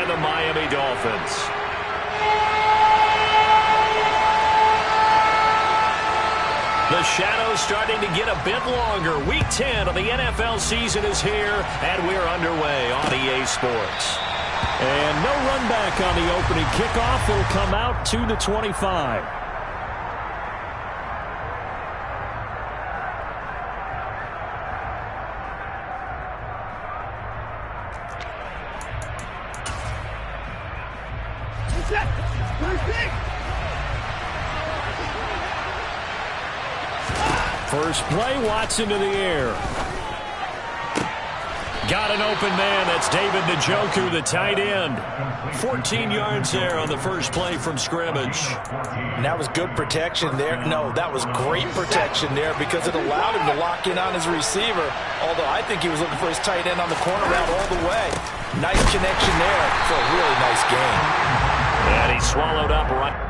the Miami Dolphins. The shadow's starting to get a bit longer. Week 10 of the NFL season is here, and we're underway on EA Sports. And no run back on the opening kickoff. It'll come out to the 25. First play, Watson to the air. Got an open man. That's David Njoku, the tight end. 14 yards there on the first play from scrimmage. And that was good protection there. No, that was great protection there because it allowed him to lock in on his receiver. Although I think he was looking for his tight end on the corner route all the way. Nice connection there for a really nice game. And he swallowed up right.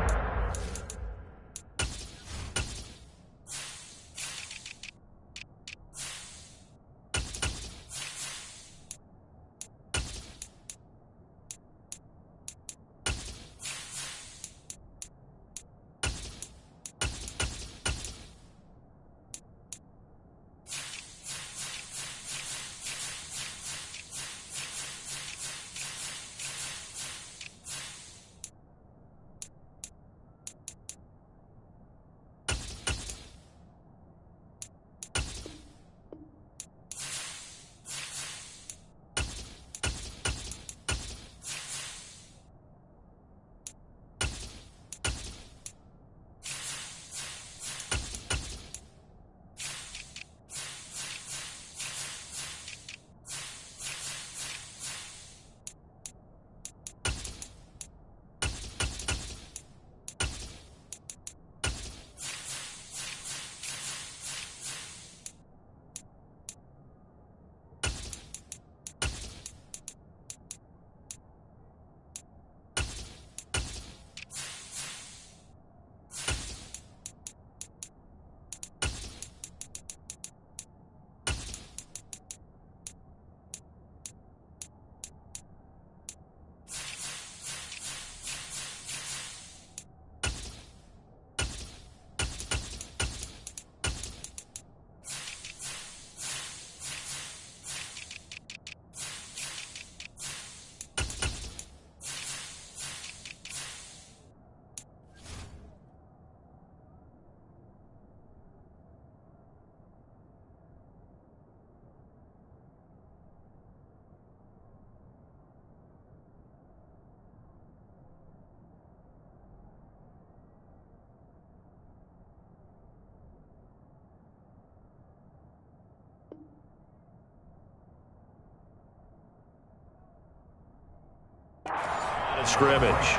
Scrimmage.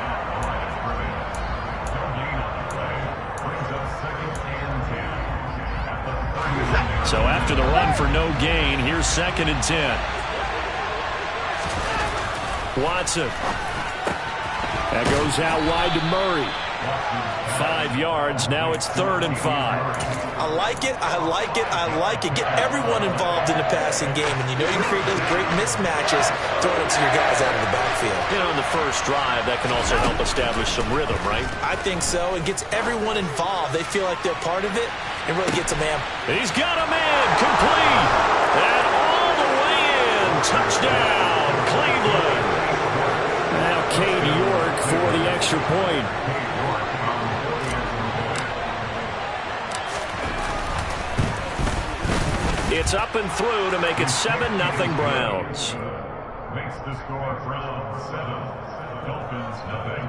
So after the run for no gain, here's 2nd and 10. Watson. That goes out wide to Murray. 5 yards. Now it's 3rd and 5. I like it. I like it. I like it. Get everyone involved in the passing game. And you know you can create those great mismatches throwing it to your guys out of the backfield. You know, in the first drive, that can also help establish some rhythm, right? I think so. It gets everyone involved. They feel like they're part of it. It really gets a man. He's got a man. Complete. And all the way in. Touchdown, Cleveland. Now Cade York for the extra point. It's up and through to make it 7-0 Browns. Makes the score Browns 7, Dolphins nothing.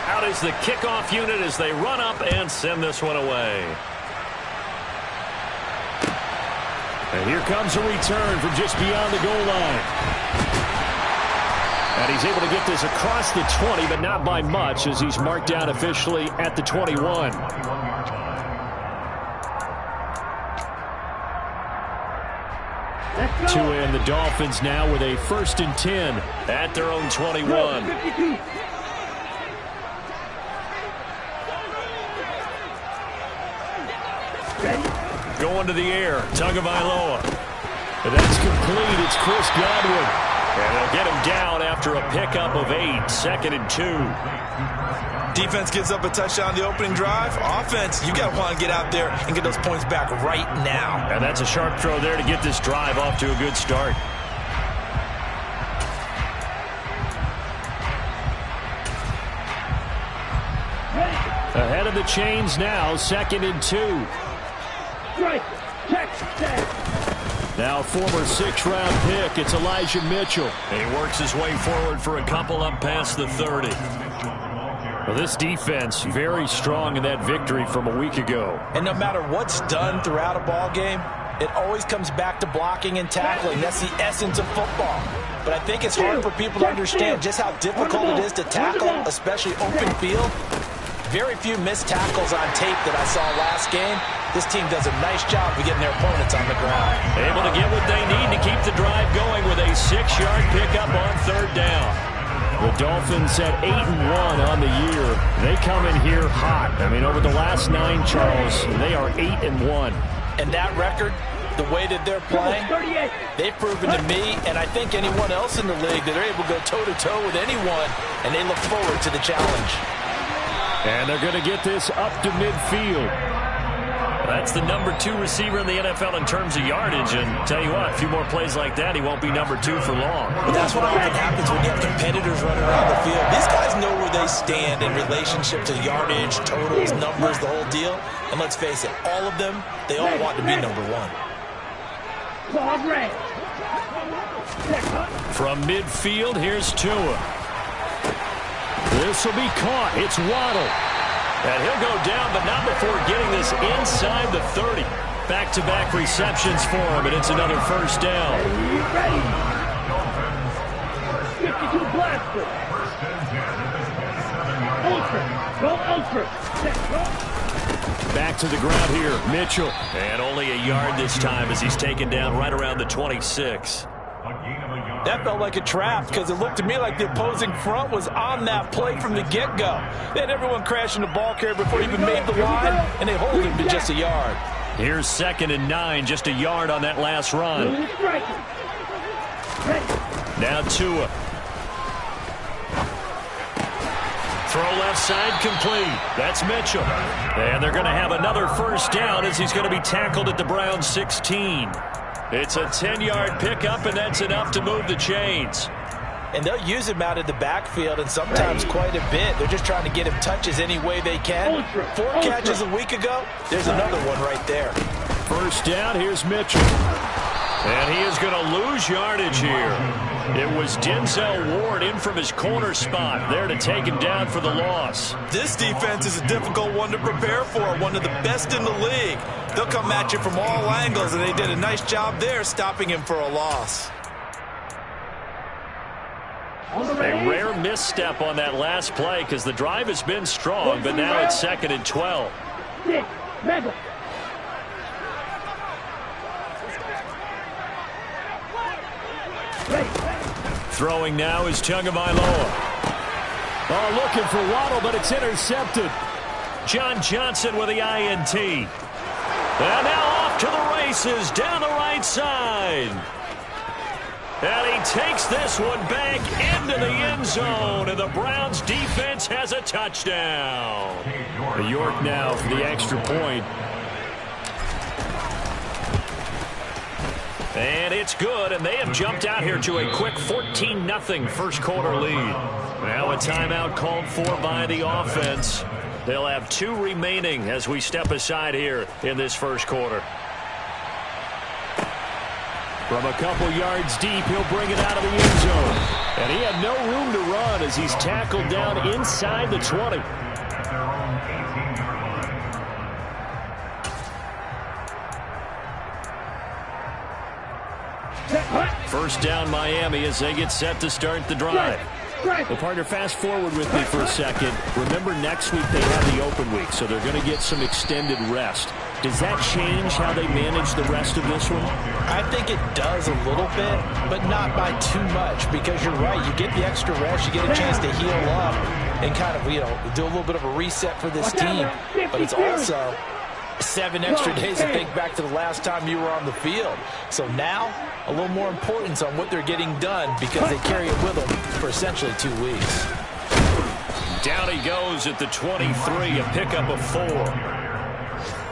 Out is the kickoff unit as they run up and send this one away. And here comes a return from just beyond the goal line. And he's able to get this across the 20, but not by much as he's marked down officially at the 21. To end the Dolphins now with a 1st and 10 at their own 21. Going to the air. Tagovailoa. That's It's Chris Godwin. And they'll get him down after a pickup of 8, 2nd and 2. Defense gives up a touchdown on the opening drive. Offense, you got to want to get out there and get those points back right now. And that's a sharp throw there to get this drive off to a good start. Ahead of the chains now, 2nd and 2. Now former 6th-round pick, it's Elijah Mitchell. And he works his way forward for a couple up past the 30. Well, this defense very strong in that victory from a week ago. And no matter what's done throughout a ball game, it always comes back to blocking and tackling. That's the essence of football. But I think it's hard for people to understand just how difficult it is to tackle, especially open field. Very few missed tackles on tape that I saw last game. This team does a nice job of getting their opponents on the ground. Able to get what they need to keep the drive going with a 6-yard pickup on 3rd down. The Dolphins at 8-1 on the year. They come in here hot. I mean, over the last 9, Charles, they are 8-1. And that record, the way that they're playing, they've proven to me, and I think anyone else in the league, that they're able to go toe-to-toe with anyone, and they look forward to the challenge. And they're going to get this up to midfield. That's the number 2 receiver in the NFL in terms of yardage. And tell you what, a few more plays like that, he won't be number 2 for long. But that's what often happens when you have competitors running around the field. These guys know where they stand in relationship to yardage, totals, numbers, the whole deal. And let's face it, all of them, they all want to be number 1. From midfield, here's Tua. This will be caught. It's Waddle. And he'll go down, but not before getting this inside the 30. Back-to-back receptions for him, and it's another 1st down. Back to the ground here, Mitchell. And only a yard this time as he's taken down right around the 26. That felt like a trap because it looked to me like the opposing front was on that play from the get-go. They had everyone crashing the ball carrier before he even made the line, and they hold him to just a yard. Here's 2nd and 9, just a yard on that last run. Now Tua. Throw left side complete. That's Mitchell. And they're going to have another 1st down as he's going to be tackled at the Browns 16. It's a 10-yard pickup, and that's enough to move the chains. And they'll use him out of the backfield, and sometimes quite a bit. They're just trying to get him touches any way they can. 4 catches a week ago. There's another one right there. 1st down, here's Mitchell. And he is going to lose yardage here. It was Denzel Ward in from his corner spot there to take him down for the loss. This defense is a difficult one to prepare for, one of the best in the league. They'll come at you from all angles, and they did a nice job there stopping him for a loss. A rare misstep on that last play because the drive has been strong, but now it's 2nd and 12. Throwing now is Tagovailoa. Oh, looking for Waddle, but it's intercepted. John Johnson with the INT. And now off to the races down the right side. And he takes this one back into the end zone, and the Browns defense has a touchdown. York now for the extra point. And it's good, and they have jumped out here to a quick 14-0 first quarter lead. Now a timeout called for by the offense. They'll have 2 remaining as we step aside here in this first quarter. From a couple yards deep, he'll bring it out of the end zone. And he had no room to run as he's tackled down inside the 20. First down Miami as they get set to start the drive. Well, partner, fast forward with me for a second. Remember, next week they have the open week, so they're going to get some extended rest. Does that change how they manage the rest of this one? I think it does a little bit, but not by too much, because you're right. You get the extra rest, you get a chance to heal up and kind of, do a little bit of a reset for this team. But it's also 7 extra days to think back to the last time you were on the field. So now, a little more importance on what they're getting done because they carry it with them for essentially 2 weeks. Down he goes at the 23, a pickup of 4.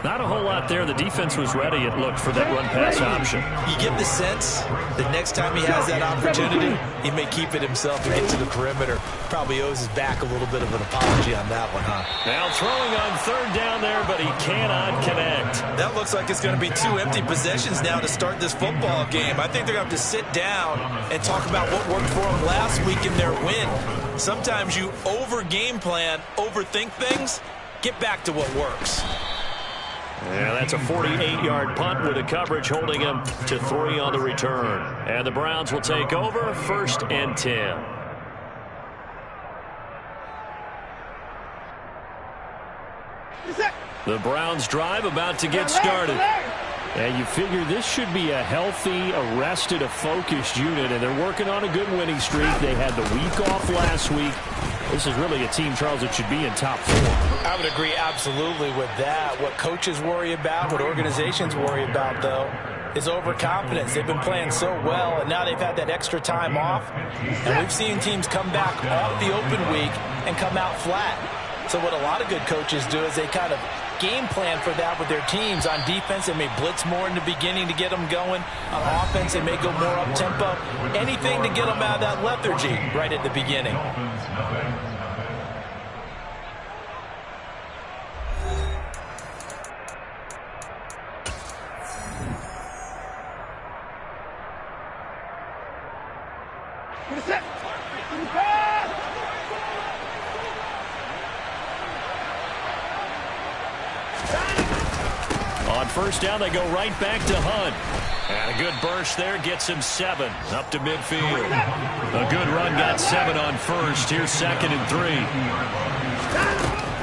Not a whole lot there. The defense was ready, it looked, for that run-pass option. You get the sense that next time he has that opportunity, he may keep it himself and get to the perimeter. Probably owes his back a little bit of an apology on that one, huh? Now throwing on 3rd down there, but he cannot connect. That looks like it's going to be 2 empty possessions now to start this football game. I think they're going to have to sit down and talk about what worked for them last week in their win. Sometimes you over-game plan, overthink things, get back to what works. Yeah, that's a 48-yard punt with a coverage holding him to 3 on the return. And the Browns will take over 1st and 10. The Browns drive about to get started. And you figure this should be a healthy, arrested, a focused unit, and they're working on a good winning streak. They had the week off last week. This is really a team, Charles, that should be in top 4. I would agree absolutely with that. What coaches worry about, what organizations worry about, though, is overconfidence. They've been playing so well, and now they've had that extra time off. And we've seen teams come back off the open week and come out flat. So what a lot of good coaches do is they kind of game plan for that with their teams. On defense, they may blitz more in the beginning to get them going. On offense, they may go more up-tempo. Anything to get them out of that lethargy right at the beginning. On 1st down, they go right back to Hunt. And a good burst there gets him 7 up to midfield. A good run got 7 on 1st. Here's 2nd and 3.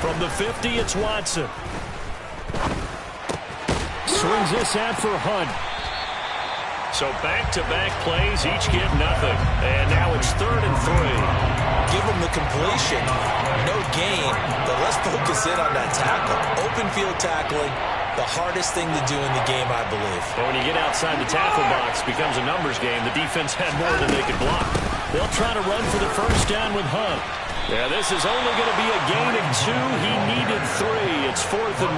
From the 50, it's Watson. Swings this out for Hunt. So back-to-back plays, each get nothing. And now it's 3rd and 3. Give them the completion. No gain, but let's focus in on that tackle. Open field tackling, the hardest thing to do in the game, I believe. But when you get outside the tackle box, it becomes a numbers game. The defense had more than they could block. They'll try to run for the 1st down with Hunt. Yeah, this is only going to be a gain of 2. He needed 3. It's 4th and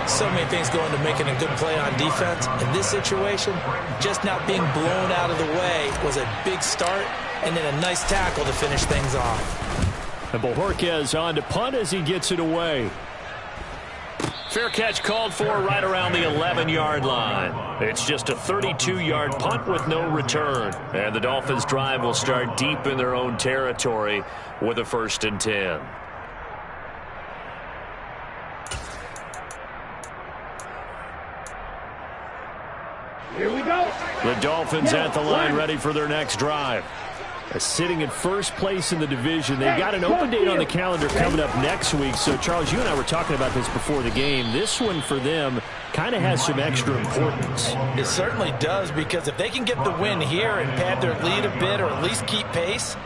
1. So many things go into making a good play on defense. In this situation, just not being blown out of the way was a big start, and then a nice tackle to finish things off. And Bojorquez on to punt as he gets it away. Fair catch called for right around the 11-yard line. It's just a 32-yard punt with no return. And the Dolphins' drive will start deep in their own territory with a 1st and 10. Here we go. The Dolphins at the line ready for their next drive. Sitting in 1st place in the division. They've got an open date on the calendar coming up next week. So, Charles, you and I were talking about this before the game. This one for them kind of has some extra importance. It certainly does, because if they can get the win here and pad their lead a bit or at least keep pace,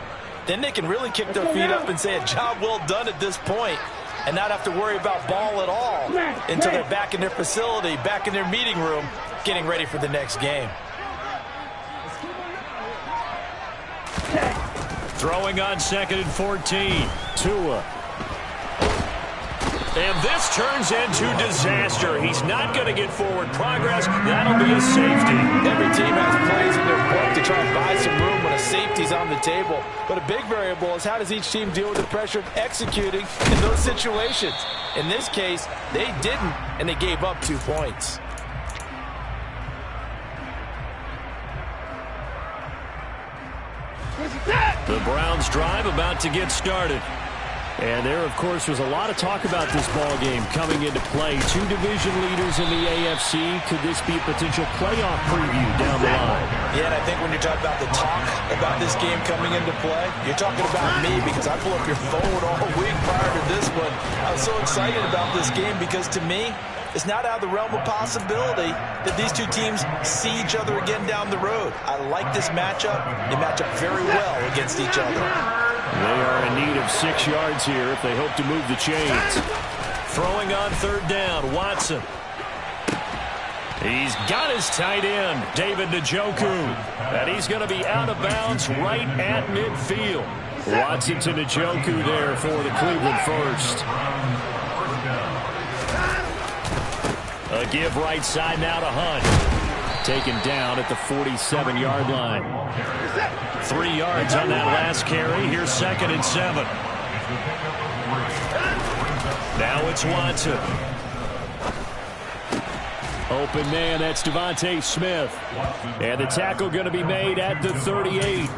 then they can really kick their feet up and say a job well done at this point and not have to worry about ball at all until they're back in their facility, back in their meeting room, getting ready for the next game. Throwing on 2nd and 14. Tua. And this turns into disaster. He's not going to get forward progress. That'll be a safety. Every team has plays in their book to try and buy some room when a safety's on the table. But a big variable is how does each team deal with the pressure of executing in those situations. In this case, they didn't, and they gave up 2 points. The Browns drive about to get started. And there, of course, was a lot of talk about this ball game coming into play. 2 division leaders in the AFC. Could this be a potential playoff preview down the line? Yeah, and I think when you're talking about the talk about this game coming into play, you're talking about me, because I pull up your phone all week prior to this one. I was so excited about this game because, to me, it's not out of the realm of possibility that these 2 teams see each other again down the road. I like this matchup. They match up very well against each other. They are in need of 6 yards here if they hope to move the chains. Throwing on third down, Watson. He's got his tight end, David Njoku. And he's going to be out of bounds right at midfield. Watson to Njoku there for the Cleveland first. A give right side now to Hunt. Taken down at the 47-yard line. 3 yards on that last carry. Here's 2nd and 7. Now it's Watson. Open man, that's Devontae Smith. And the tackle going to be made at the 38.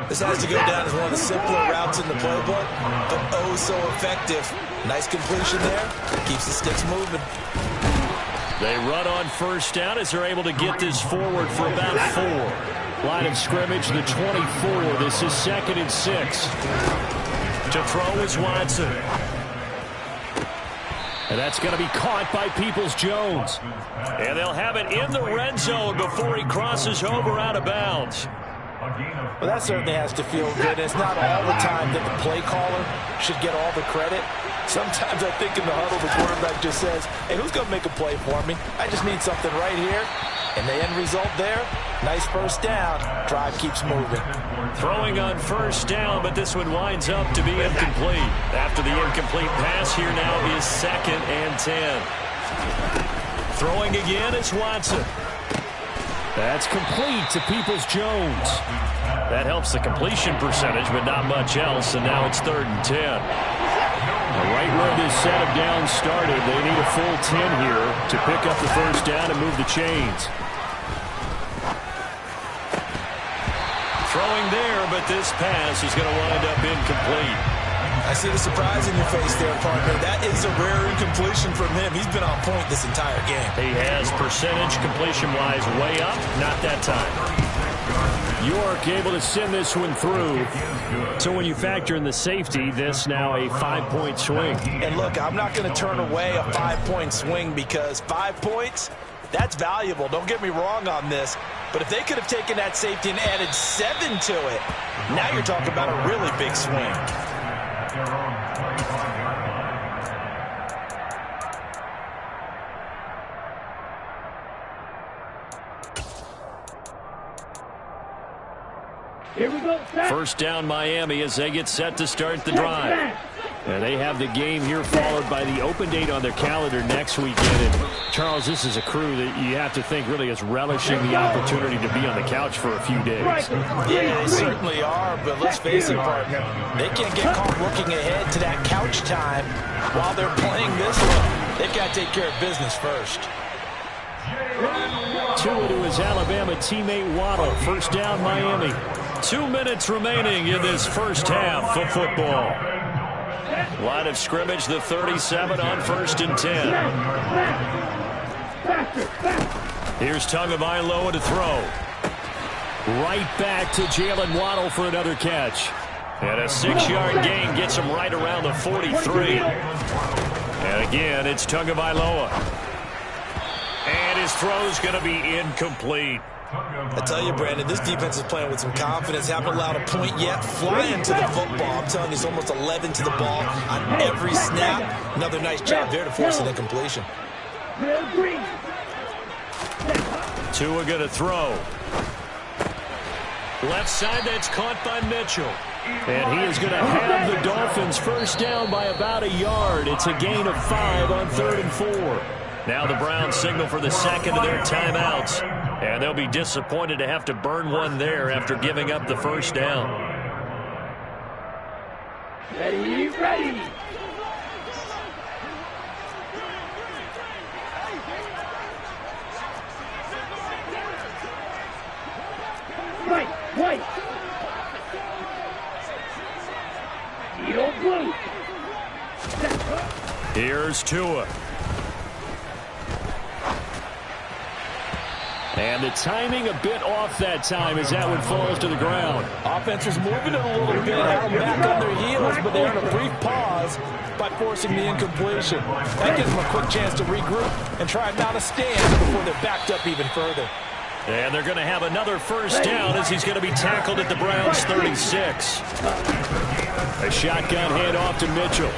This has to go down as one of the simpler routes in the playbook, but oh so effective. Nice completion there. Keeps the sticks moving. They run on first down as they're able to get this forward for about 4. Line of scrimmage, the 24. This is 2nd and 6. To throw is Watson. And that's going to be caught by Peoples-Jones. And they'll have it in the red zone before he crosses over out of bounds. Well, that certainly has to feel good. It's not all the time that the play caller should get all the credit. Sometimes I think in the huddle, the quarterback just says, hey, who's going to make a play for me? I just need something right here. And the end result there, nice first down. Drive keeps moving. Throwing on first down, but this one winds up to be incomplete. After the incomplete pass, here now is 2nd and 10. Throwing again is Watson. That's complete to Peoples-Jones. That helps the completion percentage, but not much else, and now it's 3rd and 10. Right where this set of downs started, they need a full 10 here to pick up the first down and move the chains. Throwing there, but this pass is going to wind up incomplete. I see the surprise in your face there, partner. That is a rare incompletion from him. He's been on point this entire game. He has percentage completion-wise way up. Not that time. York able to send this one through. So when you factor in the safety, this now a 5-point swing. And look, I'm not going to turn away a 5-point swing because 5 points, that's valuable. Don't get me wrong on this. But if they could have taken that safety and added 7 to it, now you're talking about a really big swing. Here we go. First down Miami as they get set to start the drive. And they have the game here followed by the open date on their calendar next weekend. And Charles, this is a crew that you have to think really is relishing the opportunity to be on the couch for a few days. Yeah, they certainly are, but let's face it, partner. They can't get caught looking ahead to that couch time while they're playing this one. They've got to take care of business first. Tua to his Alabama teammate Waddle. First down Miami. 2 minutes remaining in this first half of football. Line of scrimmage, the 37 on 1st and 10. Here's Tagovailoa to throw. Right back to Jalen Waddle for another catch. And a 6-yard gain gets him right around the 43. And again, it's Tagovailoa. And his throw's going to be incomplete. I tell you, Brandon, this defense is playing with some confidence. Haven't allowed a point yet. Flying to the football. I'm telling you, it's almost 11 to the ball on every snap. Another nice job there to force an incompletion. Tua going to throw. Left side, that's caught by Mitchell. And he is going to have the Dolphins first down by about a yard. It's a gain of 5 on 3rd and 4. Now the Browns signal for the second of their timeouts. And they'll be disappointed to have to burn one there after giving up the first down. Ready, ready. Right, white. Yellow, blue. Here's Tua. And the timing a bit off that time as that one falls to the ground. Offense is moving it a little bit, out back on their heels, but they're in a brief pause by forcing the incompletion. That gives them a quick chance to regroup and try not to stand before they're backed up even further. And they're going to have another first down as he's going to be tackled at the Browns' 36. A shotgun handoff to Mitchell.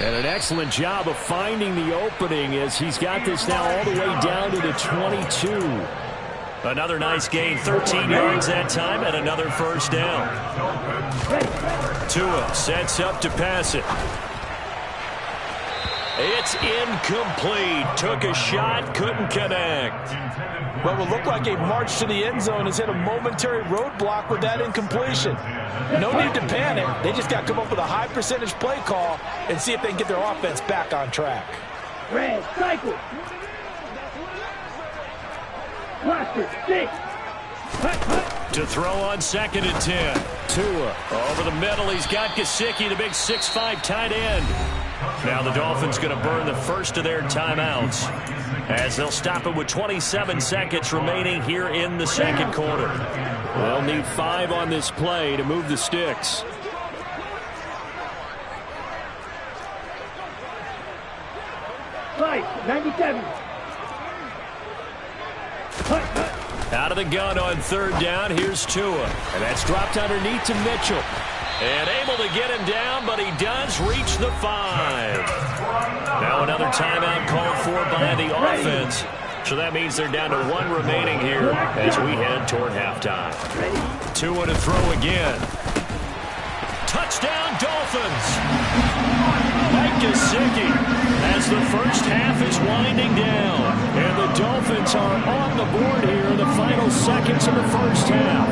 And an excellent job of finding the opening as he's got this now all the way down to the 22. Another nice gain, 13 yards that time, and another first down. Tua sets up to pass it. It's incomplete. Took a shot, couldn't connect. What will look like a march to the end zone has hit a momentary roadblock with that incompletion. No need to panic. They just got to come up with a high percentage play call and see if they can get their offense back on track. Red cycle. Cluster, 6. To throw on 2nd and 10. Tua over the middle. He's got Gesicki, the big 6'5" tight end. Now the Dolphins going to burn the first of their timeouts as they'll stop it with 27 seconds remaining here in the second quarter. They'll need 5 on this play to move the sticks. Fight, 97. Out of the gun on 3rd down. Here's Tua. And that's dropped underneath to Mitchell. And able to get him down, but he does reach the 5. Now another timeout called for by the offense. So that means they're down to 1 remaining here as we head toward halftime. Tua to throw again. Touchdown, Dolphins! Mike Gesicki as the first half is winding down. And the Dolphins are on the board here in the final seconds of the first half.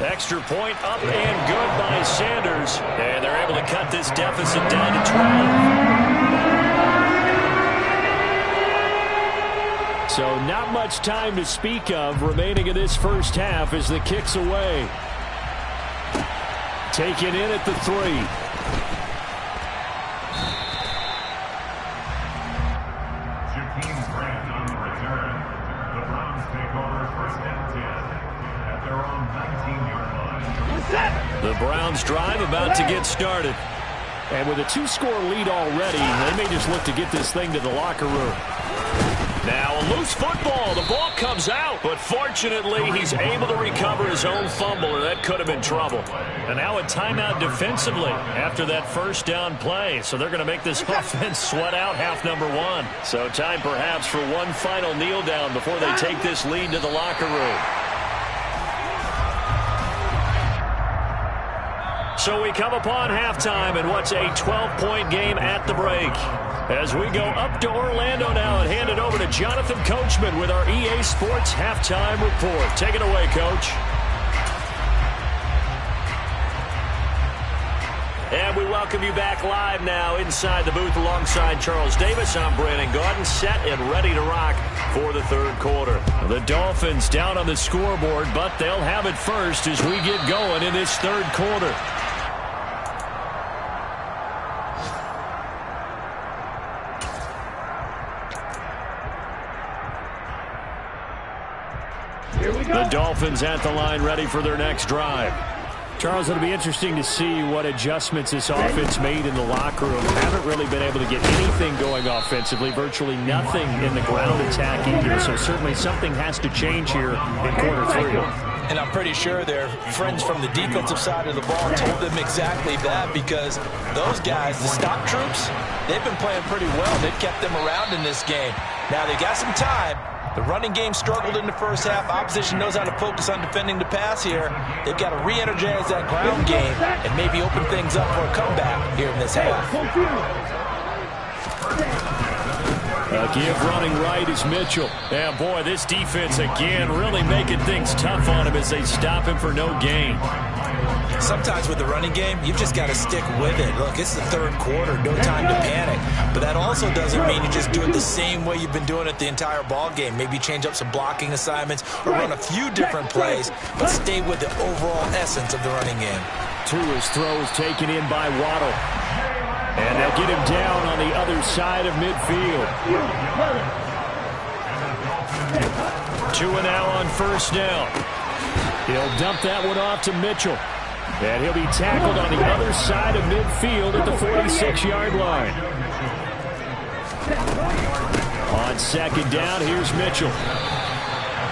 Extra point up and good by Sanders. And they're able to cut this deficit down to 12. So not much time to speak of remaining in this first half as the kick's away. Taken in at the 3. The Browns drive about to get started. And with a 2-score lead already, they may just look to get this thing to the locker room. Now a loose football. The ball comes out, but fortunately he's able to recover his own fumble, or that could have been trouble. And now a timeout defensively after that first down play. So they're going to make this offense sweat out half number 1. So time perhaps for one final kneel down before they take this lead to the locker room. So we come upon halftime in what's a 12-point game at the break. As we go up to Orlando now and hand it over to Jonathan Coachman with our EA Sports Halftime Report. Take it away, Coach. And we welcome you back live now inside the booth alongside Charles Davis. I'm Brandon Gaudin, set and ready to rock for the third quarter. The Dolphins down on the scoreboard, but they'll have it first as we get going in this third quarter. The Dolphins at the line ready for their next drive. Charles, it'll be interesting to see what adjustments this offense made in the locker room. Haven't really been able to get anything going offensively, virtually nothing in the ground attack either. So certainly something has to change here in quarter 3. And I'm pretty sure their friends from the defensive side of the ball told them exactly that, because those guys, the stop troops, they've been playing pretty well. They've kept them around in this game. Now they got some time. The running game struggled in the first half. Opposition knows how to focus on defending the pass here. They've got to re-energize that ground game and maybe open things up for a comeback here in this half. A give running right is Mitchell. Yeah, boy, this defense again really making things tough on him as they stop him for no gain. Sometimes with the running game, you've just got to stick with it. Look, it's the third quarter, no time to panic. But that also doesn't mean you just do it the same way you've been doing it the entire ball game. Maybe change up some blocking assignments or run a few different plays, but stay with the overall essence of the running game. Tua's throw is taken in by Waddle. And they'll get him down on the other side of midfield. Tua now on first down. He'll dump that one off to Mitchell. And he'll be tackled on the other side of midfield at the 46-yard line. On second down, here's Mitchell.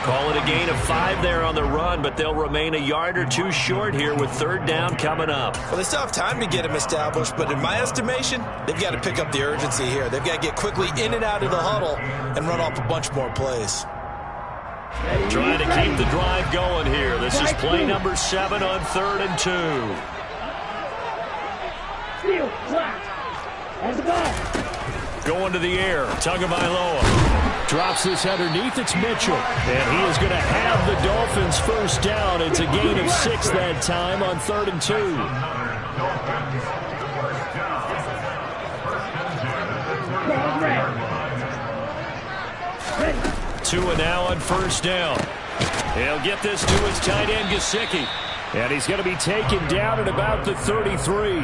Call it a gain of 5 there on the run, but they'll remain a yard or two short here with third down coming up. Well, they still have time to get him established, but in my estimation, they've got to pick up the urgency here. They've got to get quickly in and out of the huddle and run off a bunch more plays. Trying to keep the drive going here. This is play number 7 on 3rd and 2. Steal, flat. On the ball. Going to the air. Tagovailoa Drops this underneath. It's Mitchell. And he is going to have the Dolphins first down. It's a gain of 6 that time on 3rd and 2. Tua now on first down. He'll get this to his tight end, Gesicki. And he's going to be taken down at about the 33.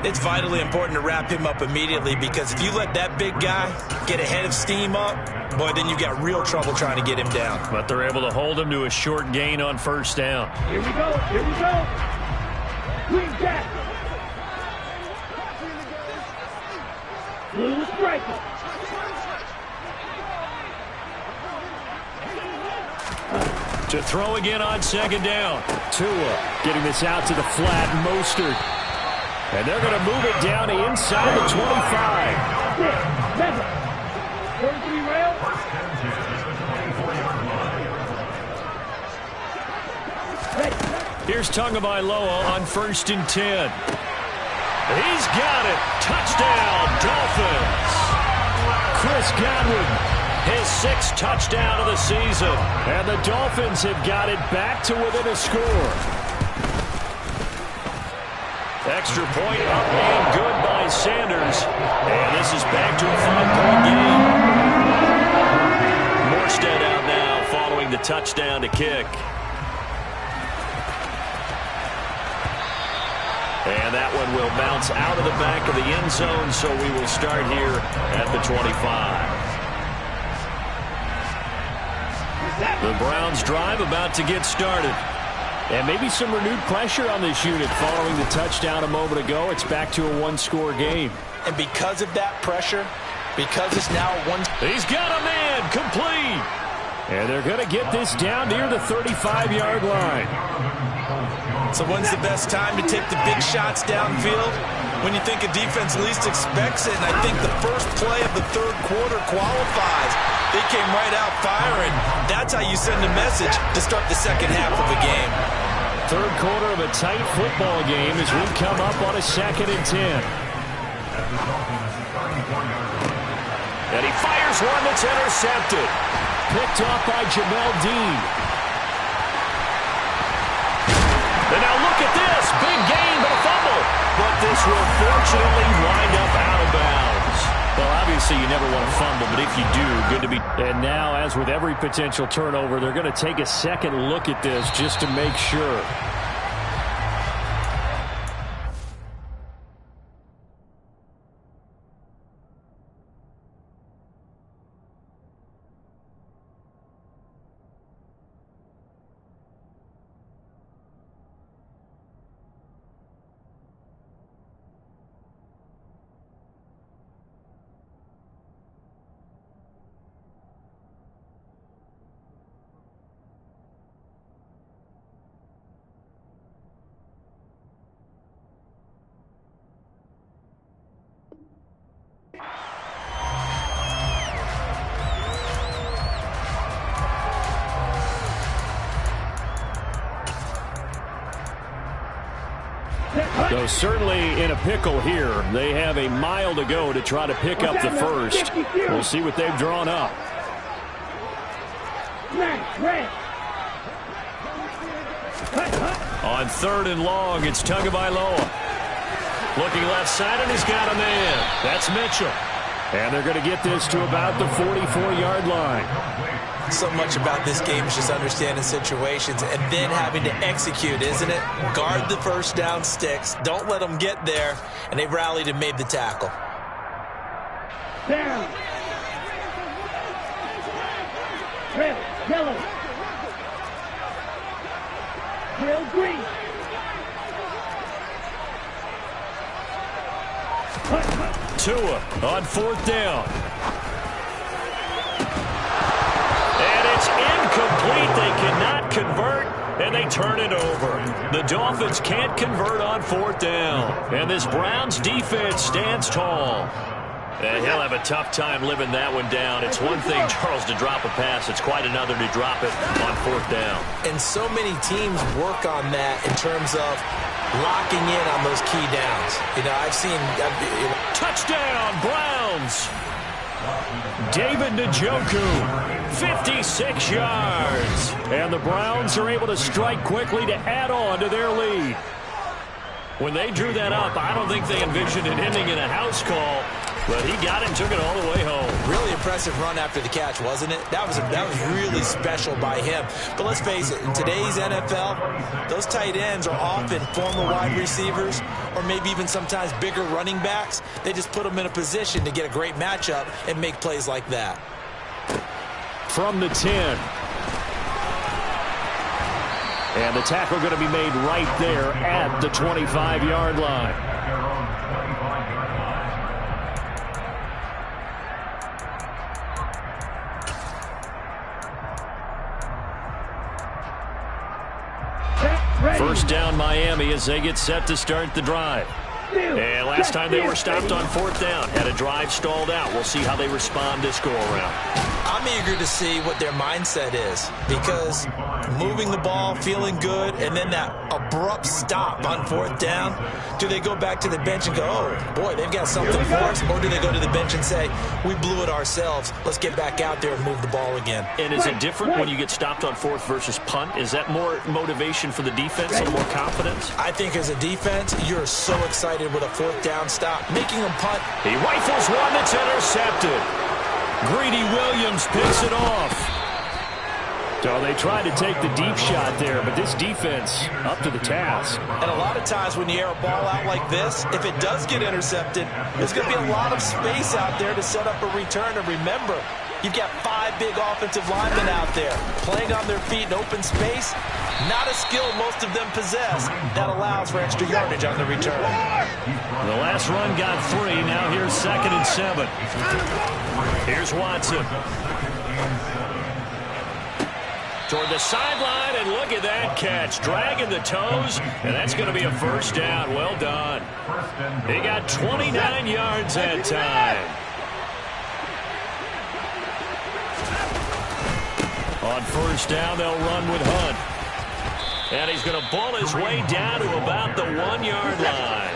It's vitally important to wrap him up immediately, because if you let that big guy get ahead of steam up, boy, then you've got real trouble trying to get him down. But they're able to hold him to a short gain on first down. Here we go. Here we go. Green jack. Blue striker. To throw again on second down. Tua getting this out to the flat. Mostert. And they're going to move it down to inside the 25. 43 rail. Here's Tagovailoa on 1st and 10. He's got it. Touchdown, Dolphins. Chris Godwin. His 6th touchdown of the season. And the Dolphins have got it back to within a score. Extra point up and good by Sanders. And this is back to a 5-point game. Morstead out now following the touchdown to kick. And that one will bounce out of the back of the end zone, so we will start here at the 25. The Browns drive about to get started. And maybe some renewed pressure on this unit following the touchdown a moment ago. It's back to a one-score game. And because of that pressure, because it's now one... He's got a man complete. And they're going to get this down near the 35-yard line. So when's the best time to take the big shots downfield? When you think a defense least expects it, and I think the first play of the third quarter qualifies. They came right out firing. That's how you send a message to start the second half of a game. Third quarter of a tight football game as we come up on a 2nd and 10. And he fires one that's intercepted. Picked off by Jamel Dean. And now look at this. Big gain, but a fumble. But this will fortunately wind up out of bounds. Well, obviously you never want to fumble, but if you do, good to be. And now, as with every potential turnover, they're going to take a second look at this just to make sure. So certainly in a pickle here. They have a mile to go to try to pick up the first. We'll see what they've drawn up. On 3rd and long, it's Tagovailoa. Looking left side, and he's got a man. That's Mitchell. And they're going to get this to about the 44-yard line. So much about this game is just understanding situations and then having to execute, isn't it? Guard the first down sticks. Don't let them get there. And they rallied and made the tackle. Down. Trail, yellow. Trail, green. Tua on 4th down. And It's incomplete. They cannot convert, and they turn it over. The Dolphins can't convert on 4th down. And this Browns defense stands tall. And he'll have a tough time living that one down. It's one thing, Charles, to drop a pass. It's quite another to drop it on 4th down. And so many teams work on that in terms of locking in on those key downs. You know, I've seen... Touchdown, Browns! David Njoku, 56 yards. And the Browns are able to strike quickly to add on to their lead. When they drew that up, I don't think they envisioned it ending in a house call. But he got it and took it all the way home. Really impressive run after the catch, wasn't it? That was really special by him. But let's face it, in today's NFL, those tight ends are often former wide receivers or maybe even sometimes bigger running backs. They just put them in a position to get a great matchup and make plays like that. From the 10. And the tackle going to be made right there at the 25-yard line. First down, Miami, as they get set to start the drive. And last time they were stopped on 4th down, had a drive stalled out. We'll see how they respond this go-around. I'm eager to see what their mindset is, because moving the ball, feeling good, and then that abrupt stop on 4th down, do they go back to the bench and go, oh, boy, they've got something for us, or do they go to the bench and say, we blew it ourselves, let's get back out there and move the ball again? And is it different when you get stopped on 4th versus punt? Is that more motivation for the defense, a little more confidence? I think as a defense, you're so excited with a 4th down stop. Making them punt. He rifles one that's intercepted. Greedy Williams picks it off. So they tried to take the deep shot there, but this defense up to the task. And a lot of times when you air a ball out like this, if it does get intercepted, there's going to be a lot of space out there to set up a return. And remember, you've got 5 big offensive linemen out there playing on their feet in open space. Not a skill most of them possess. That allows for extra yardage on the return. The last run got 3. Now here's 2nd and 7. Here's Watson. Toward the sideline, and look at that catch. Dragging the toes, and that's going to be a first down. Well done. He got 29 yards that time. On first down, they'll run with Hunt. And he's going to ball his way down to about the 1-yard line.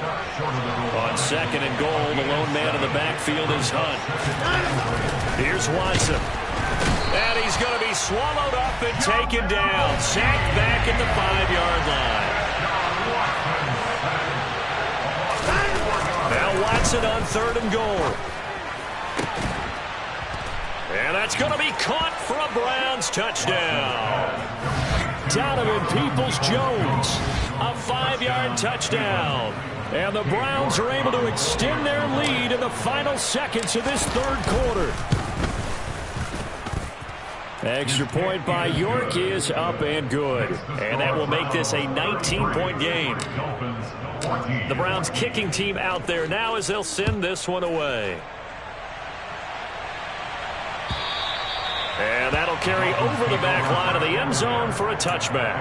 On 2nd and goal, the lone man in the backfield is Hunt. Here's Watson. And he's going to be swallowed up and taken down. Sacked back at the 5-yard line. Now Watson on 3rd and goal. And that's going to be caught for a Browns touchdown. Donovan Peoples-Jones, a 5-yard touchdown. And the Browns are able to extend their lead in the final seconds of this 3rd quarter. Extra point by York is up and good. And that will make this a 19-point game. The Browns kicking team out there now as they'll send this one away. And that'll carry over the back line of the end zone for a touchback.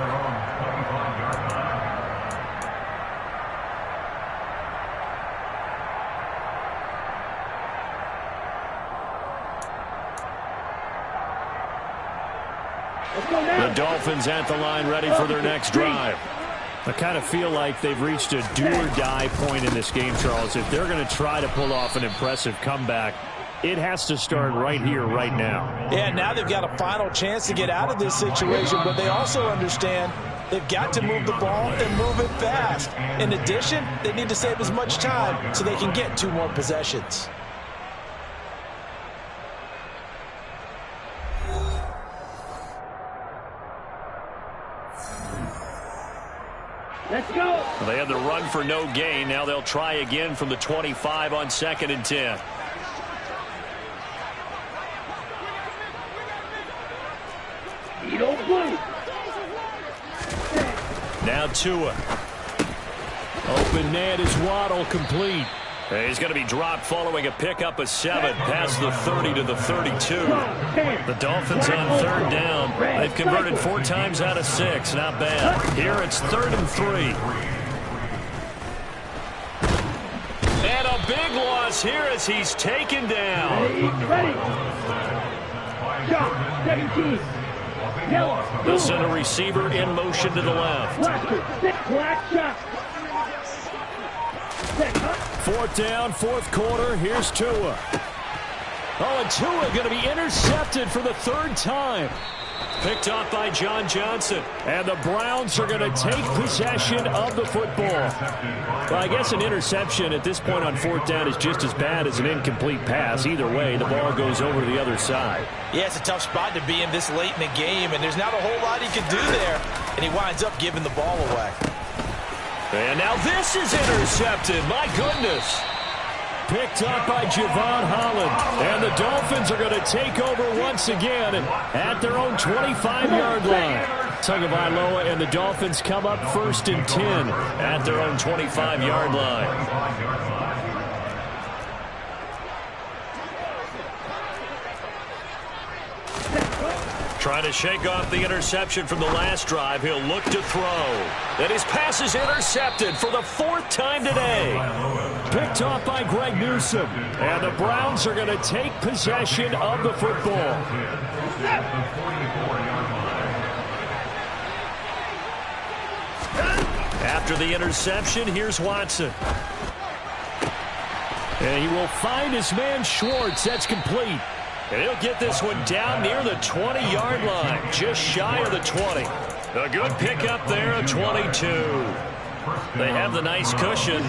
The Dolphins at the line ready for their next drive. I kind of feel like they've reached a do-or-die point in this game, Charles. If they're going to try to pull off an impressive comeback, it has to start right here, right now. Yeah, now they've got a final chance to get out of this situation, but they also understand they've got to move the ball and move it fast. In addition, they need to save as much time so they can get 2 more possessions. Let's go. They had the run for no gain. Now they'll try again from the 25 on 2nd and 10. You don't play. Now Tua. Open man is Waddle, complete. He's going to be dropped following a pickup of 7 past the 30 to the 32. The Dolphins on 3rd down. They've converted 4 times out of 6. Not bad. Here it's 3rd and 3. And a big loss here as he's taken down. Ready. Shot. 17. They'll send a receiver in motion to the left. Black shot. 4th down, 4th quarter. Here's Tua. Oh, and Tua going to be intercepted for the 3rd time. Picked off by John Johnson. And the Browns are going to take possession of the football. Well, I guess an interception at this point on 4th down is just as bad as an incomplete pass. Either way, the ball goes over to the other side. Yeah, it's a tough spot to be in this late in the game, and there's not a whole lot he can do there. And he winds up giving the ball away. And now this is intercepted. My goodness. Picked up by Javon Holland. And the Dolphins are going to take over once again at their own 25-yard line. Tagovailoa and the Dolphins come up 1st and 10 at their own 25-yard line. Trying to shake off the interception from the last drive. He'll look to throw. And his pass is intercepted for the 4th time today. Picked off by Greg Newsome. And the Browns are going to take possession of the football. After the interception, here's Watson. And he will find his man Schwartz. That's complete. And he'll get this one down near the 20-yard line, just shy of the 20. A good pickup there of 22. They have the nice cushion.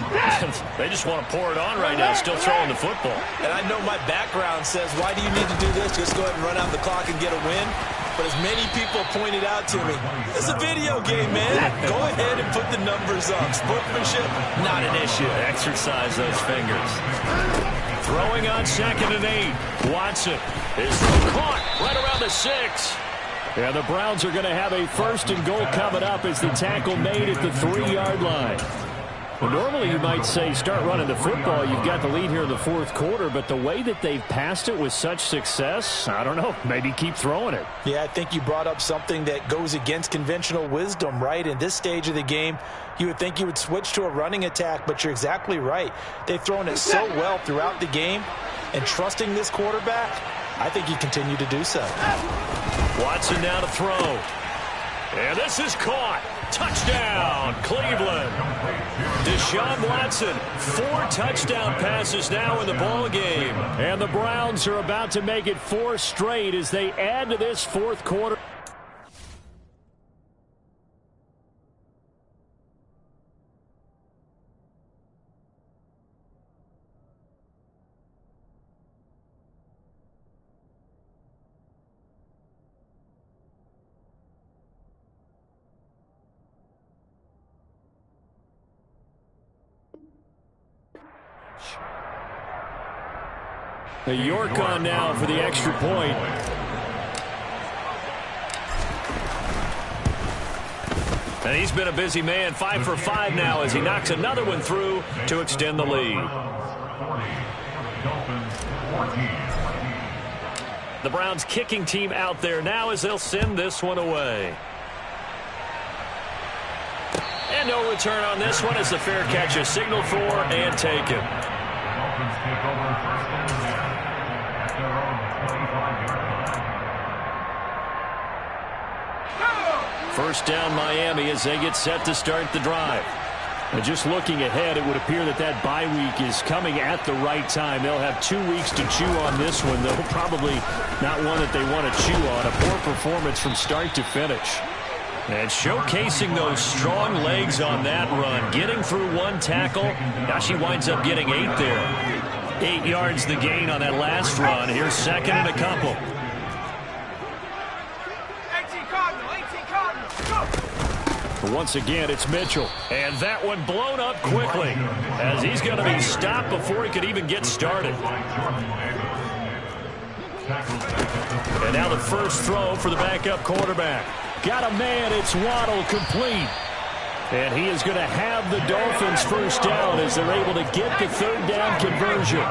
They just want to pour it on right now, still throwing the football. And I know my background says, why do you need to do this? Just go ahead and run out the clock and get a win. But as many people pointed out to me, it's a video game, man. Go ahead and put the numbers up. Sportsmanship, not an issue. Exercise those fingers. Throwing on 2nd and 8. Watson is caught right around the 6. Yeah, the Browns are going to have a 1st and goal coming up as the tackle made at the 3-yard line. Well, normally you might say start running the football. You've got the lead here in the 4th quarter, but the way that they've passed it with such success, I don't know, maybe keep throwing it. Yeah, I think you brought up something that goes against conventional wisdom, right? In this stage of the game, you would think you would switch to a running attack, but you're exactly right. They've thrown it so well throughout the game, and trusting this quarterback, I think you continue to do so. Watson now to throw. And this is caught. Touchdown, Cleveland. Deshaun Watson, 4 touchdown passes now in the ball game. And the Browns are about to make it 4 straight as they add to this 4th quarter. A York on now for the extra point. And he's been a busy man, 5 for 5 now as he knocks another one through to extend the lead. The Browns kicking team out there now as they'll send this one away. And no return on this one as the fair catch is signaled for and taken. First down Miami as they get set to start the drive. And just looking ahead, it would appear that that bye week is coming at the right time. They'll have 2 weeks to chew on this one, though. Probably not one that they want to chew on. A poor performance from start to finish. And showcasing those strong legs on that run. Getting through 1 tackle. Now she winds up getting 8 there. 8 yards the gain on that last run. Here's 2nd and a couple. Once again, it's Mitchell. And that one blown up quickly as he's going to be stopped before he could even get started. And now the first throw for the backup quarterback. Got a man. It's Waddle, complete. And he is going to have the Dolphins first down as they're able to get the third down conversion.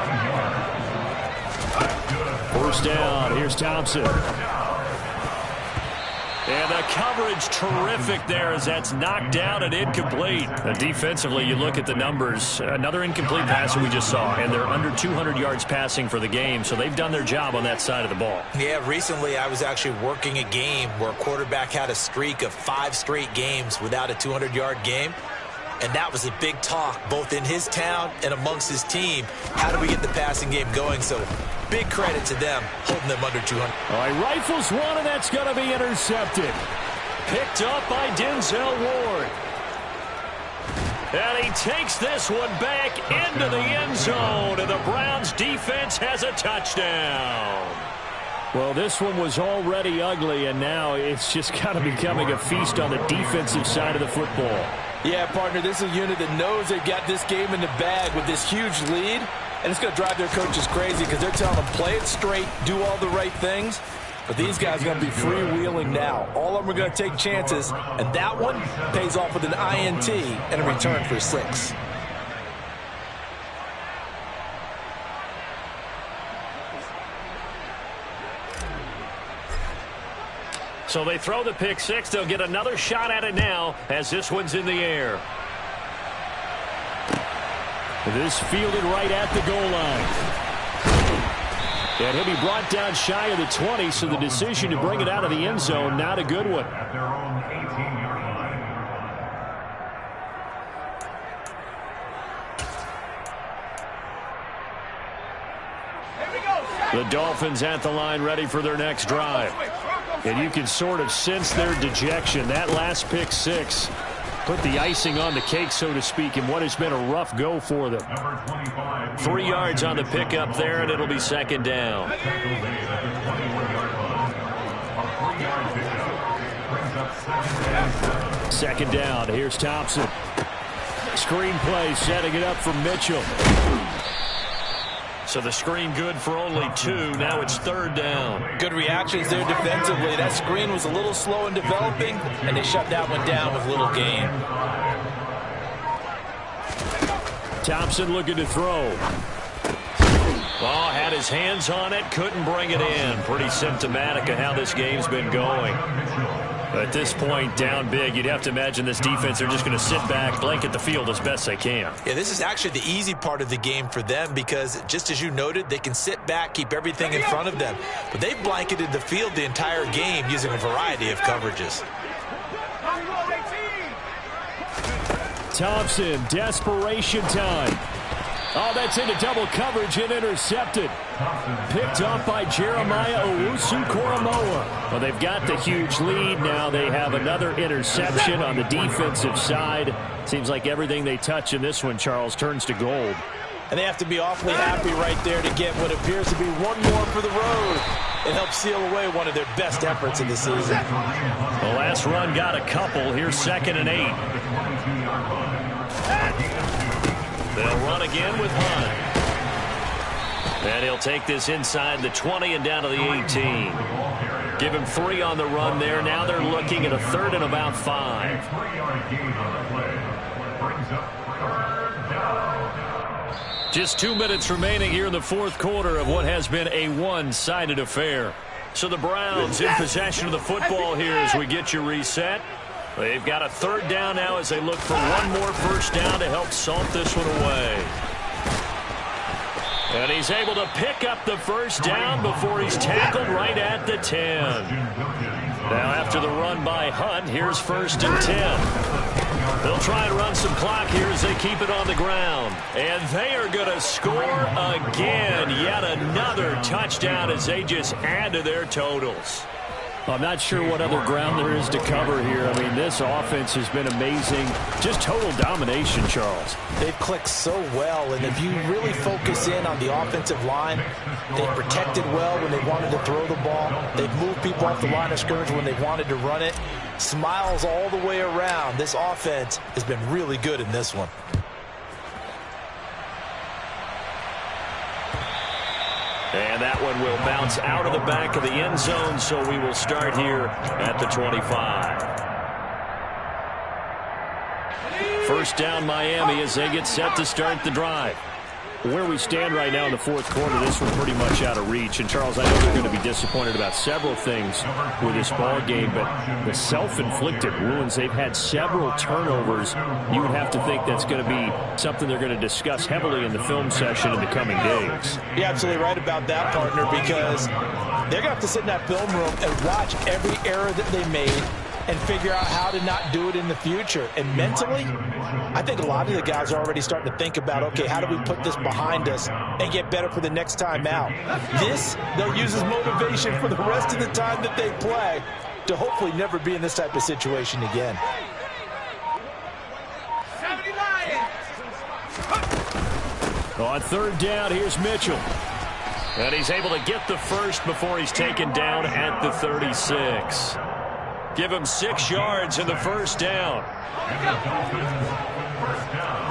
First down, here's Thompson. And the coverage terrific there as that's knocked down and incomplete. Defensively, you look at the numbers. Another incomplete pass that we just saw, and they're under 200 yards passing for the game, so they've done their job on that side of the ball. Yeah, recently I was actually working a game where a quarterback had a streak of 5 straight games without a 200-yard game. And that was a big talk, both in his town and amongst his team. How do we get the passing game going? So big credit to them, holding them under 200. All right, rifles one, and that's going to be intercepted. Picked up by Denzel Ward. And he takes this one back into the end zone, and the Browns defense has a touchdown. Well, this one was already ugly, and now it's just kind of becoming a feast on the defensive side of the football. Yeah, partner, this is a unit that knows they've got this game in the bag with this huge lead, and it's going to drive their coaches crazy because they're telling them play it straight, do all the right things. But these guys are going to be freewheeling now. All of them are going to take chances, and that one pays off with an INT and a return for 6. So they throw the pick 6. They'll get another shot at it now as this one's in the air. This fielded right at the goal line. And he'll be brought down shy of the 20, so the decision to bring it out of the end zone, not a good one. At their own 18-yard line. The Dolphins at the line ready for their next drive. And you can sort of sense their dejection. That last pick 6 put the icing on the cake, so to speak, in what has been a rough go for them. 3 yards on the pickup there, and it'll be second down. Second down. Here's Thompson. Screen play, setting it up for Mitchell. So the screen good for only 2. Now it's third down. Good reactions there defensively. That screen was a little slow in developing, and they shut that one down with little gain. Thompson looking to throw. Oh, had his hands on it, couldn't bring it in. Pretty symptomatic of how this game's been going. At this point, down big, you'd have to imagine this defense are just going to sit back, blanket the field as best they can. Yeah, this is actually the easy part of the game for them because, just as you noted, they can sit back, keep everything in front of them. But they've blanketed the field the entire game using a variety of coverages. Thompson, desperation time. Oh, that's into double coverage and intercepted. Picked off by Jeremiah Owusu-Koramoah. Well, they've got the huge lead. Now they have another interception on the defensive side. Seems like everything they touch in this one, Charles, turns to gold. And they have to be awfully happy right there to get what appears to be one more for the road. It helps seal away one of their best efforts of the season. The last run got a couple. Here's second and 8. They'll run again with Hunt. And he'll take this inside the 20 and down to the 18. Give him 3 on the run there. Now they're looking at a third and about 5. Just 2 minutes remaining here in the fourth quarter of what has been a one-sided affair. So the Browns in possession of the football here as we get you reset. They've got a third down now as they look for one more first down to help salt this one away. And he's able to pick up the first down before he's tackled right at the 10. Now after the run by Hunt, here's first and 10. They'll try and run some clock here as they keep it on the ground. And they are going to score again. Yet another touchdown as they just add to their totals. I'm not sure what other ground there is to cover here. I mean, this offense has been amazing. Just total domination, Charles. They've clicked so well, and if you really focus in on the offensive line, they've protected well when they wanted to throw the ball. They've moved people off the line of scrimmage when they wanted to run it. Smiles all the way around. This offense has been really good in this one. And that one will bounce out of the back of the end zone, so we will start here at the 25. First down Miami as they get set to start the drive. Where we stand right now in the fourth quarter, this one's pretty much out of reach. And, Charles, I know they're going to be disappointed about several things with this ball game, but the self-inflicted ruins, they've had several turnovers. You would have to think that's going to be something they're going to discuss heavily in the film session in the coming days. You're absolutely right about that, partner, because they're going to have to sit in that film room and watch every error that they made and figure out how to not do it in the future. And mentally, I think a lot of the guys are already starting to think about, okay, how do we put this behind us and get better for the next time out? This, they'll use as motivation for the rest of the time that they play to hopefully never be in this type of situation again. On third down, here's Mitchell. And he's able to get the first before he's taken down at the 36. Give him 6 yards in the first down. And the Dolphins with first down.